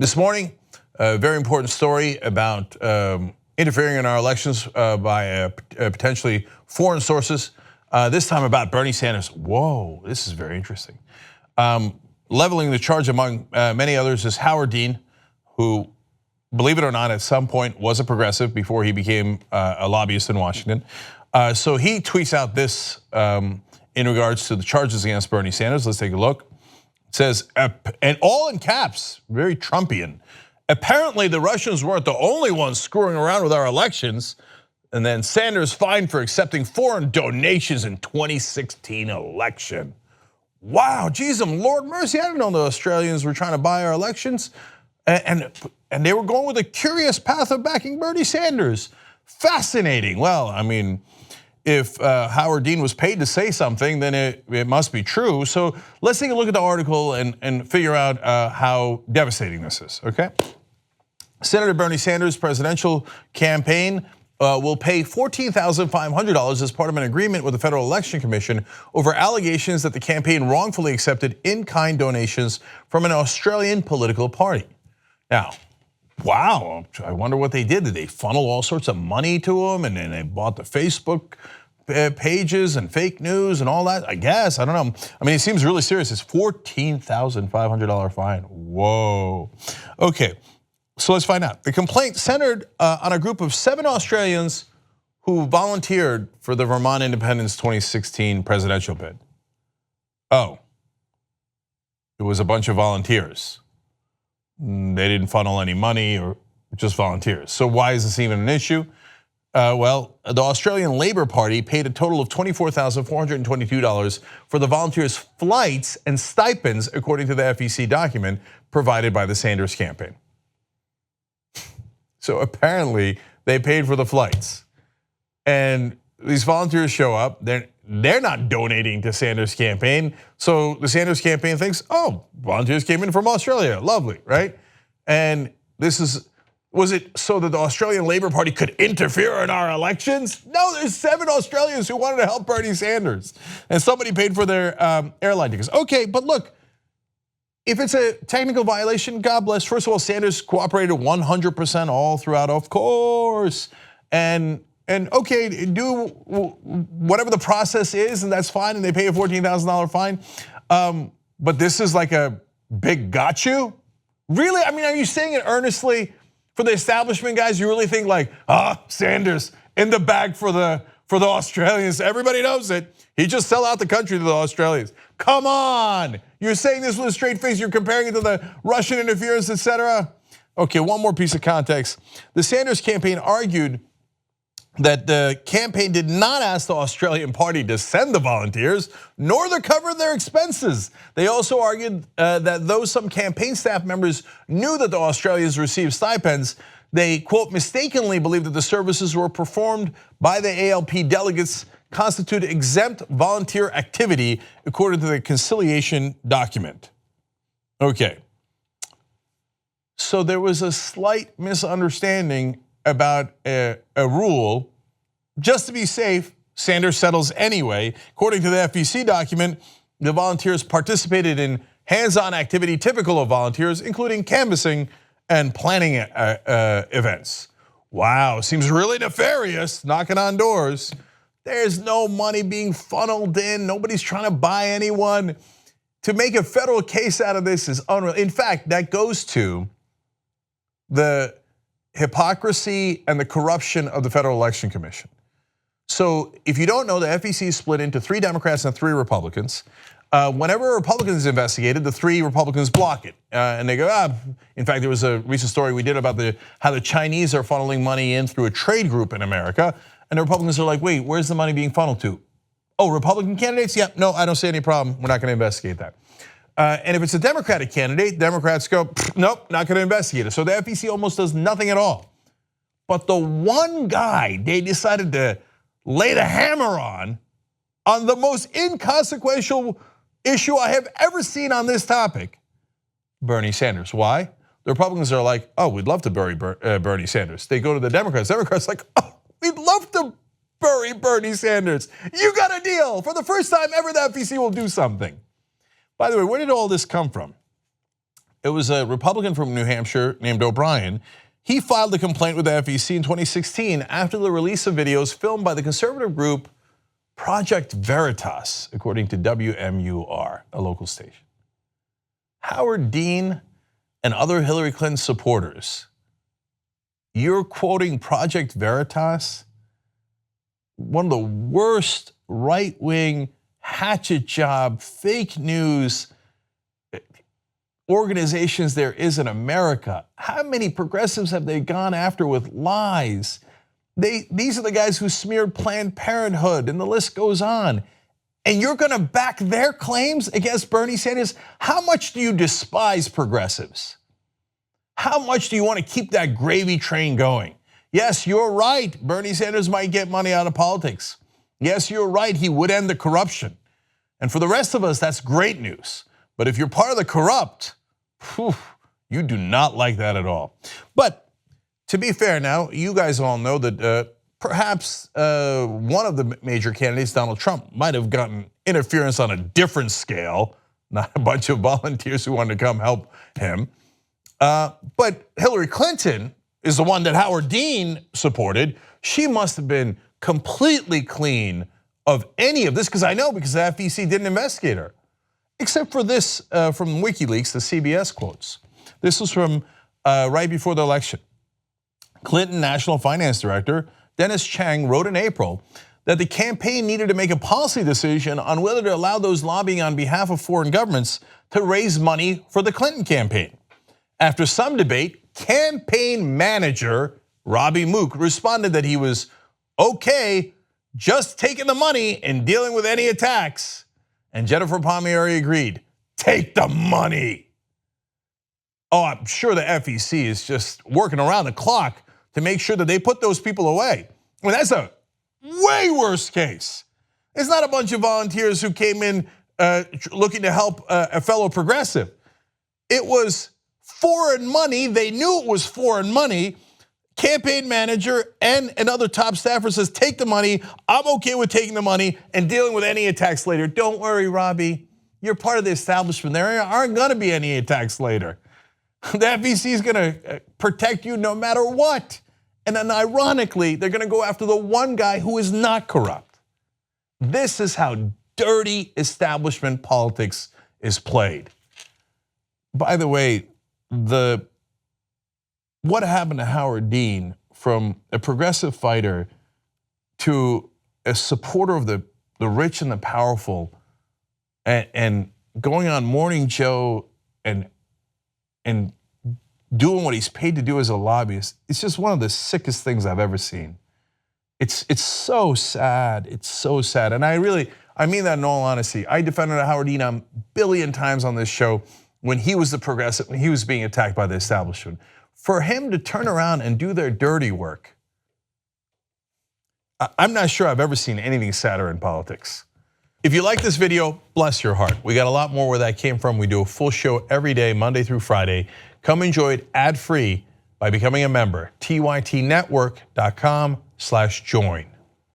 This morning, a very important story about interfering in our elections by potentially foreign sources. This time about Bernie Sanders. Whoa, this is very interesting. Leveling the charge among many others is Howard Dean, who, believe it or not, at some point was a progressive before he became a lobbyist in Washington. So he tweets out this in regards to the charges against Bernie Sanders. Let's take a look. It says, and all in caps, very Trumpian. Apparently the Russians weren't the only ones screwing around with our elections. And then Sanders fined for accepting foreign donations in 2016 election. Wow, geez, Lord mercy, I didn't know the Australians were trying to buy our elections. And they were going with a curious path of backing Bernie Sanders. Fascinating. Well, I mean, if Howard Dean was paid to say something, then it must be true. So let's take a look at the article and figure out how devastating this is, okay? Senator Bernie Sanders' presidential campaign will pay $14,500 as part of an agreement with the Federal Election Commission over allegations that the campaign wrongfully accepted in-kind donations from an Australian political party. Now, wow, I wonder what they did. Did they funnel all sorts of money to him and then they bought the Facebook pages and fake news and all that? I guess, I don't know. I mean, it seems really serious. It's $14,500 fine. Whoa. Okay, so let's find out. The complaint centered on a group of 7 Australians who volunteered for the Vermont Independence 2016 presidential bid. Oh, it was a bunch of volunteers. They didn't funnel any money or just volunteers. So why is this even an issue? Well, the Australian Labor Party paid a total of $24,422 for the volunteers' flights and stipends, according to the FEC document provided by the Sanders campaign. So apparently they paid for the flights. And these volunteers show up, they're not donating to Sanders' campaign. So the Sanders campaign thinks, oh, volunteers came in from Australia, lovely, right? And was it so that the Australian Labor Party could interfere in our elections? No, there's 7 Australians who wanted to help Bernie Sanders. And somebody paid for their airline tickets. Okay, but look, if it's a technical violation, God bless. First of all, Sanders cooperated 100% all throughout, of course. And okay, do whatever the process is, and that's fine, and they pay a $14,000 fine. But this is like a big got you? Really? I mean, are you saying it earnestly for the establishment guys? You really think like, Sanders in the bag for the Australians? Everybody knows it. He just sell out the country to the Australians. Come on, you're saying this with a straight face. You're comparing it to the Russian interference, etc. Okay, one more piece of context. The Sanders campaign argued that the campaign did not ask the Australian party to send the volunteers, nor to cover their expenses. They also argued that though some campaign staff members knew that the Australians received stipends, they, quote, mistakenly believed that the services were performed by the ALP delegates constitute exempt volunteer activity, according to the conciliation document. Okay, so there was a slight misunderstanding about a rule. Just to be safe, Sanders settles anyway. According to the FEC document, the volunteers participated in hands-on activity typical of volunteers, including canvassing and planning events. Wow, seems really nefarious, knocking on doors. There's no money being funneled in. Nobody's trying to buy anyone. To make a federal case out of this is unreal. In fact, that goes to the hypocrisy and the corruption of the Federal Election Commission. So if you don't know, the FEC is split into 3 Democrats and 3 Republicans. Whenever a Republican is investigated, the 3 Republicans block it. And they go, in fact, there was a recent story we did about how the Chinese are funneling money in through a trade group in America. And the Republicans are like, wait, where's the money being funneled to? Oh, Republican candidates? Yeah, no, I don't see any problem. We're not gonna investigate that. And if it's a Democratic candidate, Democrats go, nope, not gonna investigate it. So the FEC almost does nothing at all. But the one guy they decided to lay the hammer on the most inconsequential issue I have ever seen on this topic, Bernie Sanders. Why? The Republicans are like, oh, we'd love to bury Bernie Sanders. They go to the Democrats. Democrats are like, oh, we'd love to bury Bernie Sanders. You got a deal. For the first time ever, the FEC will do something. By the way, where did all this come from? It was a Republican from New Hampshire named O'Brien. He filed a complaint with the FEC in 2016 after the release of videos filmed by the conservative group Project Veritas, according to WMUR, a local station. Howard Dean and other Hillary Clinton supporters, you're quoting Project Veritas, one of the worst right-wing hatchet job, fake news organizations there is in America. How many progressives have they gone after with lies? These are the guys who smeared Planned Parenthood, and the list goes on. And you're gonna back their claims against Bernie Sanders? How much do you despise progressives? How much do you want to keep that gravy train going? Yes, you're right, Bernie Sanders might get money out of politics. Yes, you're right, he would end the corruption. And for the rest of us, that's great news. But if you're part of the corrupt, you do not like that at all. But to be fair now, you guys all know that perhaps one of the major candidates, Donald Trump, might have gotten interference on a different scale, not a bunch of volunteers who wanted to come help him. But Hillary Clinton is the one that Howard Dean supported. She must have been completely clean of any of this, because I know, because the FEC didn't investigate her. Except for this from WikiLeaks, the CBS quotes. This was from right before the election. Clinton National Finance Director Dennis Chang wrote in April that the campaign needed to make a policy decision on whether to allow those lobbying on behalf of foreign governments to raise money for the Clinton campaign. After some debate, campaign manager Robbie Mook responded that he was okay just taking the money and dealing with any attacks. And Jennifer Palmieri agreed, take the money. Oh, I'm sure the FEC is just working around the clock to make sure that they put those people away. I mean, that's a way worse case. It's not a bunch of volunteers who came in looking to help a fellow progressive. It was foreign money. They knew it was foreign money. Campaign manager and another top staffer says, take the money. I'm okay with taking the money and dealing with any attacks later. Don't worry, Robbie. You're part of the establishment. There aren't gonna be any attacks later. The FEC is gonna protect you no matter what. And then ironically, they're gonna go after the one guy who is not corrupt. This is how dirty establishment politics is played. By the way, what happened to Howard Dean, from a progressive fighter to a supporter of the rich and the powerful, and going on Morning Joe and doing what he's paid to do as a lobbyist, it's just one of the sickest things I've ever seen. It's so sad, it's so sad. And I mean that in all honesty. I defended Howard Dean a billion times on this show when he was the progressive, when he was being attacked by the establishment. For him to turn around and do their dirty work, I'm not sure I've ever seen anything sadder in politics. If you like this video, bless your heart. We got a lot more where that came from. We do a full show every day, Monday through Friday. Come enjoy it ad-free by becoming a member, tytnetwork.com/join.